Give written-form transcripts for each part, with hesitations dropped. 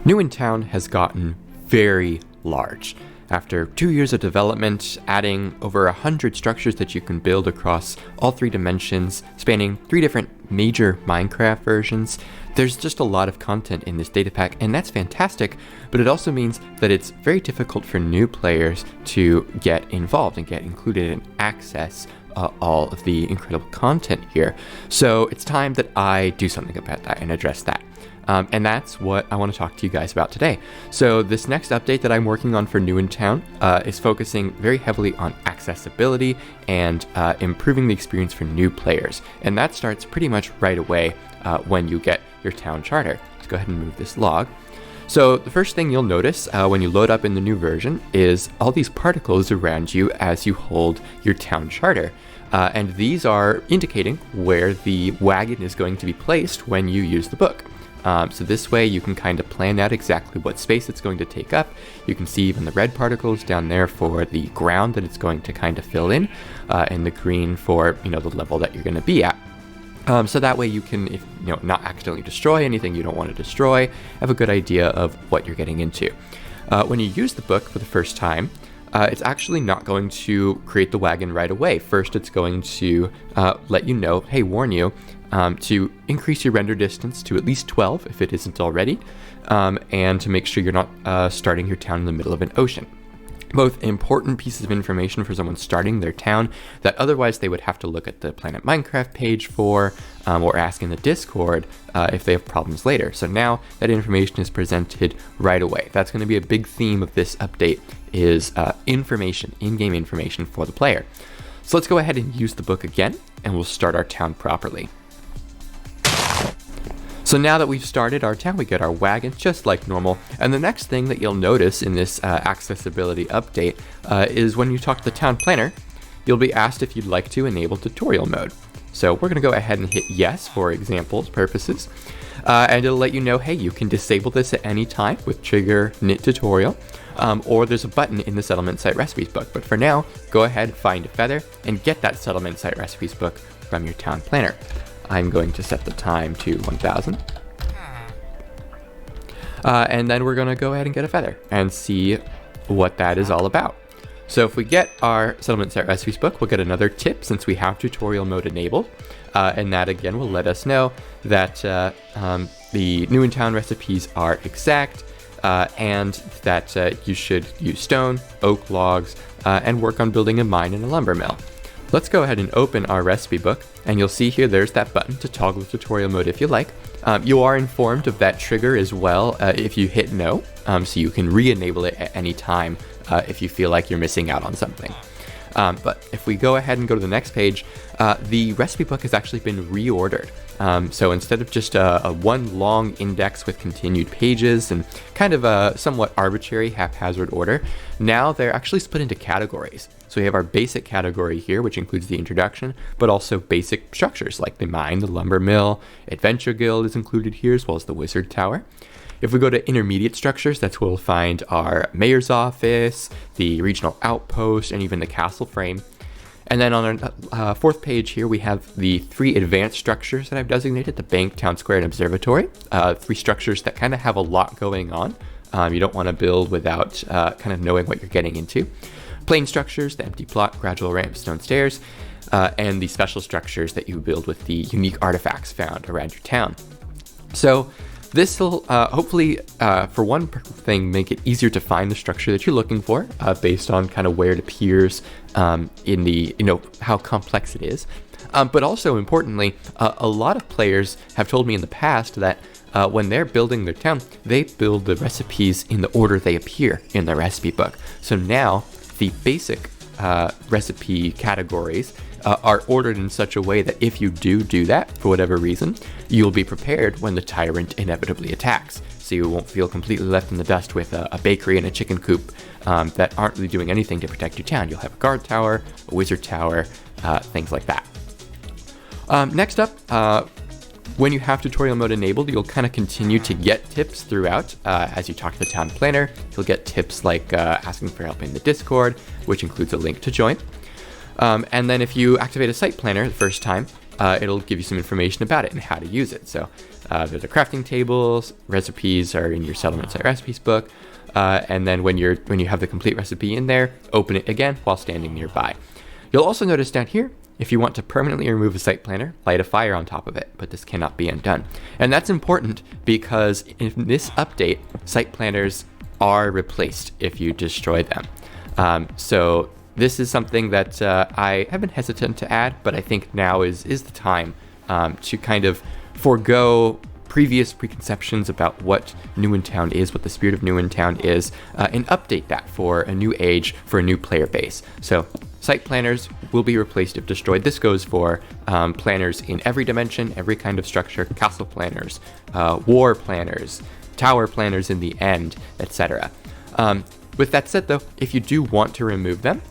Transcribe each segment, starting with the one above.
New in Town has gotten very large. After 2 years of development, adding over 100 structures that you can build across all 3 dimensions, spanning 3 different major Minecraft versions, there's just a lot of content in this data pack, and that's fantastic, but it also means that it's very difficult for new players to get involved and get included and access all of the incredible content here. So it's time that I do something about that and address that. And that's what I want to talk to you guys about today. So this next update that I'm working on for New in Town is focusing very heavily on accessibility and improving the experience for new players. And that starts pretty much right away when you get your town charter. Let's go ahead and move this log. So the first thing you'll notice when you load up in the new version is all these particles around you as you hold your town charter. And these are indicating where the wagon is going to be placed when you use the book. So this way you can kind of plan out exactly what space it's going to take up. You can see even the red particles down there for the ground that it's going to kind of fill in, and the green for, the level that you're going to be at. So that way you can, if not accidentally destroy anything you don't want to destroy, have a good idea of what you're getting into. When you use the book for the first time, it's actually not going to create the wagon right away. First, it's going to let you know, hey, warn you, to increase your render distance to at least 12 if it isn't already, and to make sure you're not starting your town in the middle of an ocean. Both important pieces of information for someone starting their town that otherwise they would have to look at the Planet Minecraft page for, or ask in the Discord if they have problems later. So now that information is presented right away. That's going to be a big theme of this update is information, in-game information for the player. So let's go ahead and use the book again, and we'll start our town properly. So now that we've started our town, we get our wagon just like normal. And the next thing that you'll notice in this accessibility update is when you talk to the town planner, you'll be asked if you'd like to enable tutorial mode. So we're going to go ahead and hit yes for examples purposes. And it'll let you know, hey, you can disable this at any time with trigger knit tutorial, or there's a button in the settlement site recipes book. But for now, go ahead, find a feather, and get that settlement site recipes book from your town planner. I'm going to set the time to 1000. And then we're going to go ahead and get a feather and see what that is all about. So if we get our settlement site recipes book, we'll get another tip since we have tutorial mode enabled. And that again will let us know that the New in Town recipes are exact, and that you should use stone, oak logs, and work on building a mine and a lumber mill. Let's go ahead and open our recipe book, and you'll see here there's that button to toggle tutorial mode if you like. You are informed of that trigger as well if you hit no, so you can re-enable it at any time if you feel like you're missing out on something. But if we go ahead and go to the next page, the recipe book has actually been reordered. So instead of just a one long index with continued pages and kind of a somewhat arbitrary haphazard order, now they're actually split into categories. So we have our basic category here, which includes the introduction, but also basic structures like the mine, the lumber mill, adventure guild is included here, as well as the wizard tower. If we go to intermediate structures, that's where we'll find our mayor's office, the regional outpost, and even the castle frame. And then on our fourth page here, we have the 3 advanced structures that I've designated, the bank, town square, and observatory. 3 structures that kind of have a lot going on. You don't want to build without kind of knowing what you're getting into. Plain structures, the empty plot, gradual ramp, stone stairs, and the special structures that you build with the unique artifacts found around your town. So this will hopefully, for one thing, make it easier to find the structure that you're looking for based on kind of where it appears in the, how complex it is. But also importantly, a lot of players have told me in the past that when they're building their town, they build the recipes in the order they appear in the recipe book. So now the basic recipe categories are ordered in such a way that if you do that for whatever reason, you'll be prepared when the tyrant inevitably attacks. So you won't feel completely left in the dust with a bakery and a chicken coop that aren't really doing anything to protect your town. You'll have a guard tower, a wizard tower, things like that. Next up, when you have tutorial mode enabled, you'll kind of continue to get tips throughout as you talk to the town planner. You'll get tips like asking for help in the Discord, which includes a link to join. And then if you activate a site planner the first time, it'll give you some information about it and how to use it. So there's a crafting tables, recipes are in your settlement site recipes book, and then when you have the complete recipe in there, open it again while standing nearby. You'll also notice down here, if you want to permanently remove a site planner, light a fire on top of it, but this cannot be undone. And that's important because in this update, site planners are replaced if you destroy them. So this is something that I have been hesitant to add, but I think now is the time to kind of forego previous preconceptions about what Newintown is, what the spirit of Newintown is, and update that for a new age, for a new player base. So site planners will be replaced if destroyed. This goes for planners in every dimension, every kind of structure, castle planners, war planners, tower planners in the end, etc. With that said though, if you do want to remove them,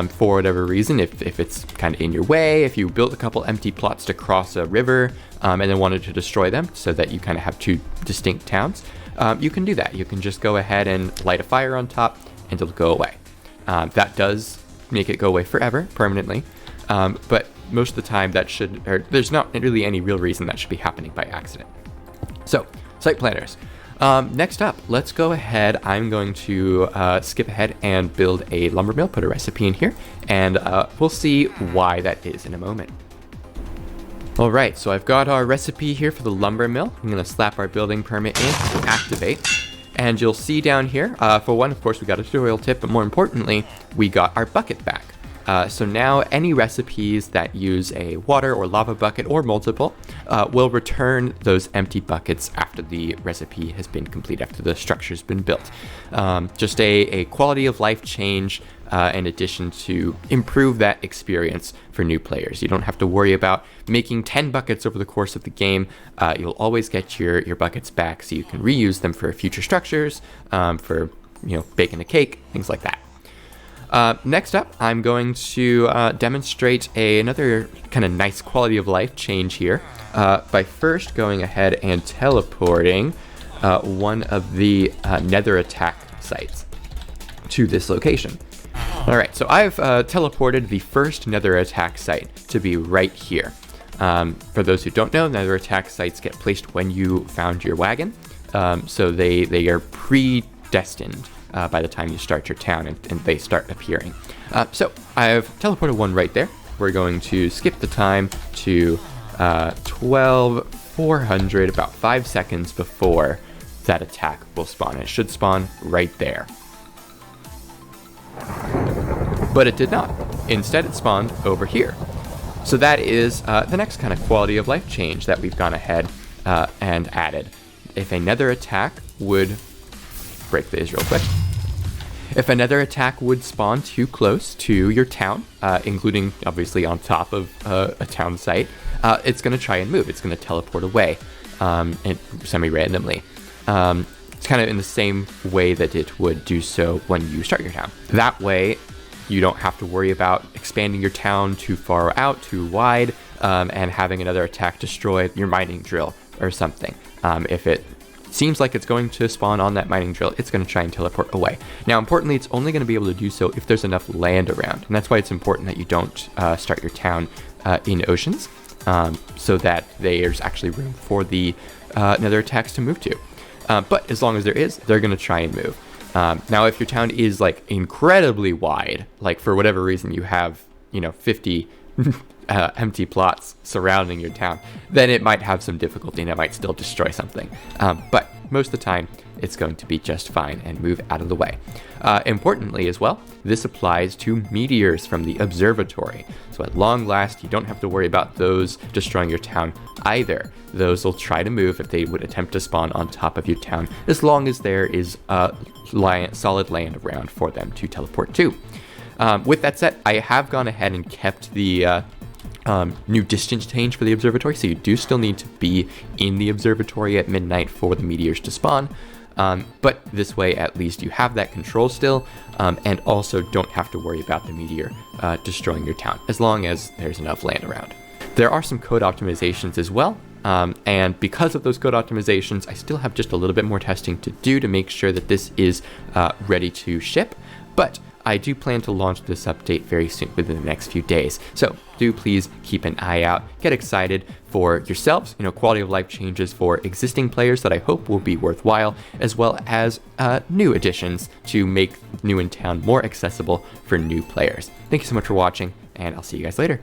for whatever reason, if it's kind of in your way, if you built a couple empty plots to cross a river and then wanted to destroy them so that you kind of have two distinct towns, you can do that. You can just go ahead and light a fire on top and it'll go away. That does make it go away forever, permanently, but most of the time there's not really any real reason that should be happening by accident. So, site planners. Next up, let's go ahead. I'm going to skip ahead and build a lumber mill, put a recipe in here, and we'll see why that is in a moment. All right, so I've got our recipe here for the lumber mill. I'm going to slap our building permit in to activate. And you'll see down here, for one, of course, we got a tutorial tip, but more importantly, we got our bucket back. So now any recipes that use a water or lava bucket or multiple will return those empty buckets after the recipe has been complete, after the structure's been built. Just a quality of life change in addition to improve that experience for new players. You don't have to worry about making 10 buckets over the course of the game. You'll always get your buckets back so you can reuse them for future structures, for baking a cake, things like that. Next up, I'm going to demonstrate another kind of nice quality of life change here by first going ahead and teleporting one of the nether attack sites to this location. All right, so I've teleported the first nether attack site to be right here. For those who don't know, nether attack sites get placed when you found your wagon, so they are predestined by the time you start your town and they start appearing. So I've teleported one right there. We're going to skip the time to 12,400, about 5 seconds before that attack will spawn. It should spawn right there. But it did not. Instead, it spawned over here. So that is the next kind of quality of life change that we've gone ahead and added. If a nether attack would break this real quick. If another attack would spawn too close to your town, including obviously on top of a town site, it's going to try and move. It's going to teleport away semi-randomly. It's kind of in the same way that it would do so when you start your town. That way, you don't have to worry about expanding your town too far out, too wide, and having another attack destroy your mining drill or something. If it seems like it's going to spawn on that mining drill, it's going to try and teleport away. Now, importantly, it's only going to be able to do so if there's enough land around, and that's why it's important that you don't start your town in oceans, so that there's actually room for the nether attacks to move to. But as long as there is, they're going to try and move. Now, if your town is like incredibly wide, like for whatever reason you have 50 empty plots surrounding your town, then it might have some difficulty and it might still destroy something. But most of the time, it's going to be just fine and move out of the way. Importantly as well, this applies to meteors from the observatory. So at long last, you don't have to worry about those destroying your town either. Those will try to move if they would attempt to spawn on top of your town, as long as there is solid land around for them to teleport to. With that said, I have gone ahead and kept the new distance change for the observatory, so you do still need to be in the observatory at midnight for the meteors to spawn. But this way, at least you have that control still, and also don't have to worry about the meteor destroying your town, as long as there's enough land around. There are some code optimizations as well, and because of those code optimizations, I still have just a little bit more testing to do to make sure that this is ready to ship. But I do plan to launch this update very soon, within the next few days. So do please keep an eye out. Get excited for yourselves, quality of life changes for existing players that I hope will be worthwhile, as well as new additions to make New in Town more accessible for new players. Thank you so much for watching, and I'll see you guys later.